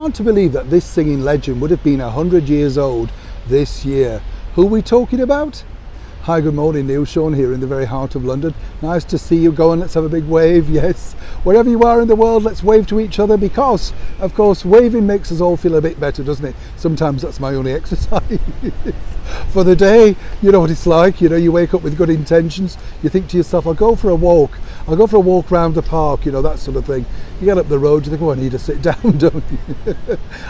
Hard to believe that this singing legend would have been 100 years old this year. Who are we talking about? Hi, good morning, Neil Sean here in the very heart of London. Nice to see you. Go on, let's have a big wave. Yes, wherever you are in the world, let's wave to each other because, of course, waving makes us all feel a bit better, doesn't it? Sometimes that's my only exercise for the day. You know what it's like, you wake up with good intentions. You think to yourself, I'll go for a walk round the park, that sort of thing. You get up the road, you think, oh, I need to sit down, don't you?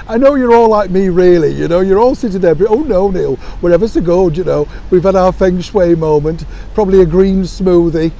I know you're all like me, really, you're all sitting there, but oh no, Neil, we're ever so good, we've had our feng shui moment, probably a green smoothie.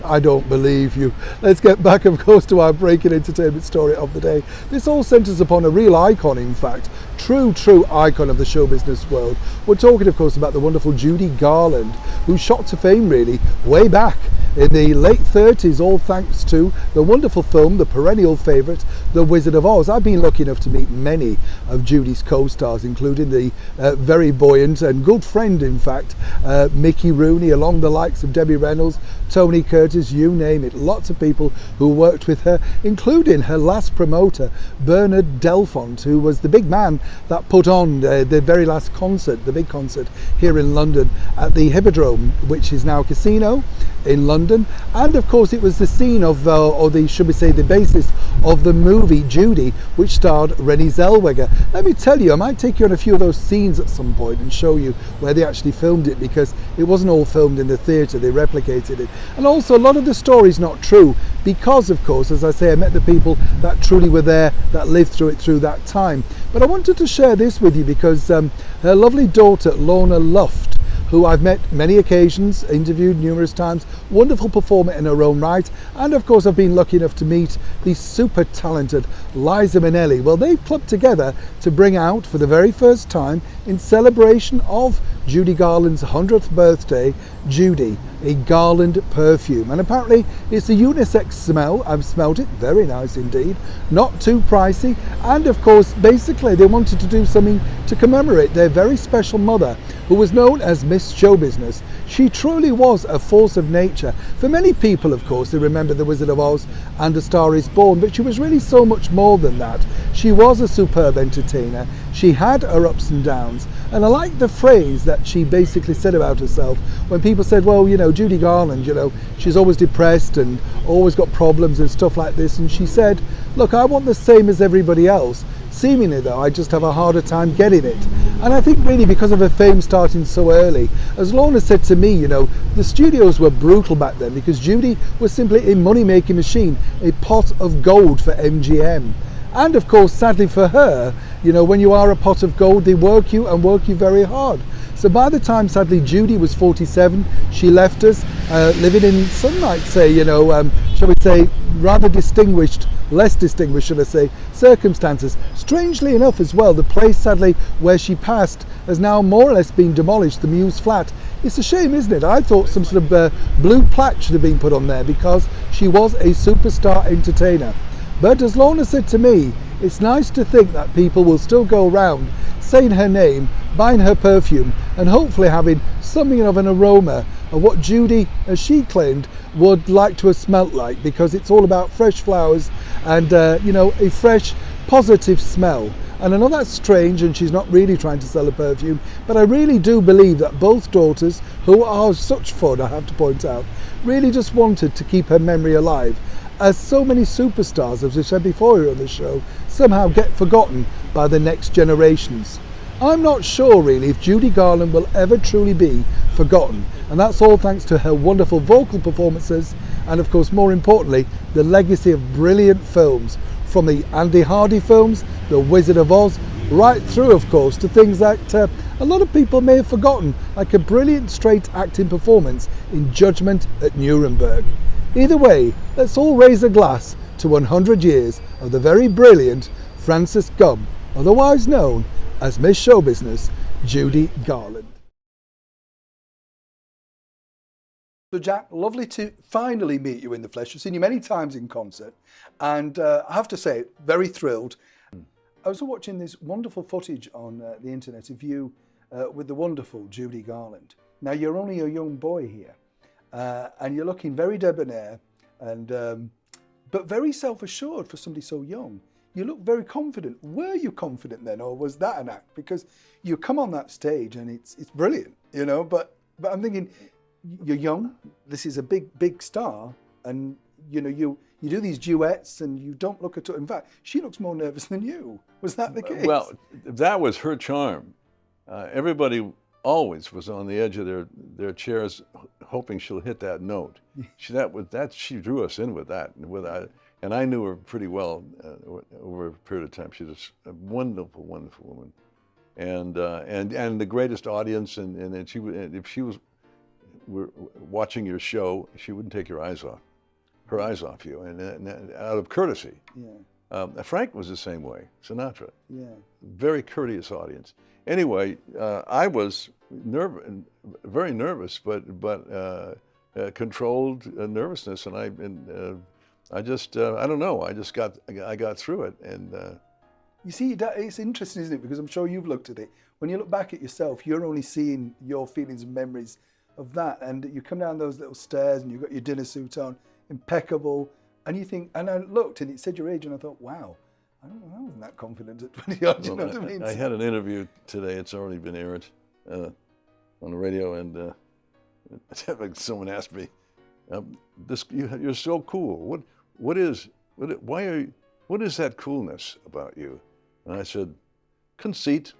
I don't believe you. Let's get back, of course, to our breaking entertainment story of the day. This all centres upon a real icon, in fact, true icon of the show business world. We're talking, of course, about the wonderful Judy Garland, who shot to fame, really, way back in the late 30s, all thanks to the wonderful film, the perennial favourite, The Wizard of Oz. I've been lucky enough to meet many of Judy's co-stars, including the very buoyant and good friend, in fact, Mickey Rooney, along the likes of Debbie Reynolds, Tony Curtis, you name it. Lots of people who worked with her, including her last promoter, Bernard Delfont, who was the big man that put on the very last concert, the big concert here in London at the Hippodrome, which is now a casino in London. And of course it was the scene of, should we say, the basis of the movie Judy, which starred Renée Zellweger. Let me tell you, I might take you on a few of those scenes at some point and show you where they actually filmed it, because it wasn't all filmed in the theatre, they replicated it. And also a lot of the story's not true, because of course, as I say, I met the people that truly were there, that lived through it through that time. But I wanted to share this with you because her lovely daughter Lorna Luft, who I've met many occasions, interviewed numerous times, wonderful performer in her own right, and of course I've been lucky enough to meet the super talented Liza Minnelli. Well, they've clubbed together to bring out, for the very first time, in celebration of Judy Garland's 100th birthday, Judy, a Garland perfume. And apparently it's a unisex smell. I've smelled it, very nice indeed, not too pricey. And of course, basically they wanted to do something to commemorate their very special mother, who was known as Miss Show Business. She truly was a force of nature. For many people, of course, they remember The Wizard of Oz and A Star is Born, but she was really so much more than that. She was a superb entertainer. She had her ups and downs. And I like the phrase that she basically said about herself when people said, well, Judy Garland, she's always depressed and always got problems and stuff like this. And she said, look, I want the same as everybody else. Seemingly, though, I just have a harder time getting it. And I think really because of her fame starting so early, as Lorna said to me, the studios were brutal back then because Judy was simply a money-making machine, a pot of gold for MGM. And of course, sadly for her, when you are a pot of gold, they work you and work you very hard. So by the time, sadly, Judy was 47, she left us, living in some might say, shall we say, rather distinguished, less distinguished, should I say, circumstances. Strangely enough as well, the place, sadly, where she passed has now more or less been demolished, the Mews Flat. It's a shame, isn't it? I thought some sort of blue plaque should have been put on there because she was a superstar entertainer. But as Lorna said to me, it's nice to think that people will still go around saying her name, buying her perfume, and hopefully having something of an aroma of what Judy, as she claimed, would like to have smelt like, because it's all about fresh flowers and, a fresh, positive smell. And I know that's strange and she's not really trying to sell a perfume, but I really do believe that both daughters, who are such fun, I have to point out, really just wanted to keep her memory alive. As so many superstars, as we said before here on the show, somehow get forgotten by the next generations. I'm not sure really if Judy Garland will ever truly be forgotten, and that's all thanks to her wonderful vocal performances and of course more importantly the legacy of brilliant films, from the Andy Hardy films, The Wizard of Oz, right through of course to things that a lot of people may have forgotten, like a brilliant straight acting performance in Judgment at Nuremberg. Either way, let's all raise a glass to 100 years of the very brilliant Frances Gumm, otherwise known as Miss Show Business, Judy Garland. So Jack, lovely to finally meet you in the flesh. I've seen you many times in concert, and I have to say, very thrilled. I was watching this wonderful footage on the internet of you with the wonderful Judy Garland. Now, you're only a young boy here, and you're looking very debonair, and but very self-assured for somebody so young. you look very confident. Were you confident then, or was that an act? Because you come on that stage and it's brilliant, you know. But I'm thinking, you're young. This is a big star, and you know you do these duets, and you don't look at all. In fact, she looks more nervous than you. Was that the case? Well, that was her charm. Everybody always was on the edge of their chairs, hoping she'll hit that note. She drew us in with that, and I knew her pretty well over a period of time. She's a wonderful, wonderful woman, and the greatest audience. And if she was watching your show, she wouldn't take her eyes off you, and out of courtesy. Yeah. Frank was the same way. Sinatra. Yeah. Very courteous audience. Anyway, I was very nervous, but controlled nervousness, and I don't know. I got through it, and you see, it's interesting, isn't it? Because I'm sure you've looked at it. When you look back at yourself, you're only seeing your feelings and memories of that, and you come down those little stairs, and you've got your dinner suit on, impeccable, and you think. And I looked, and it said your age, and I thought, wow. I wasn't that confident at 20 odd, you know what I mean? I had an interview today, it's already been aired on the radio, and someone asked me, you're so cool. What is that coolness about you? And I said, conceit.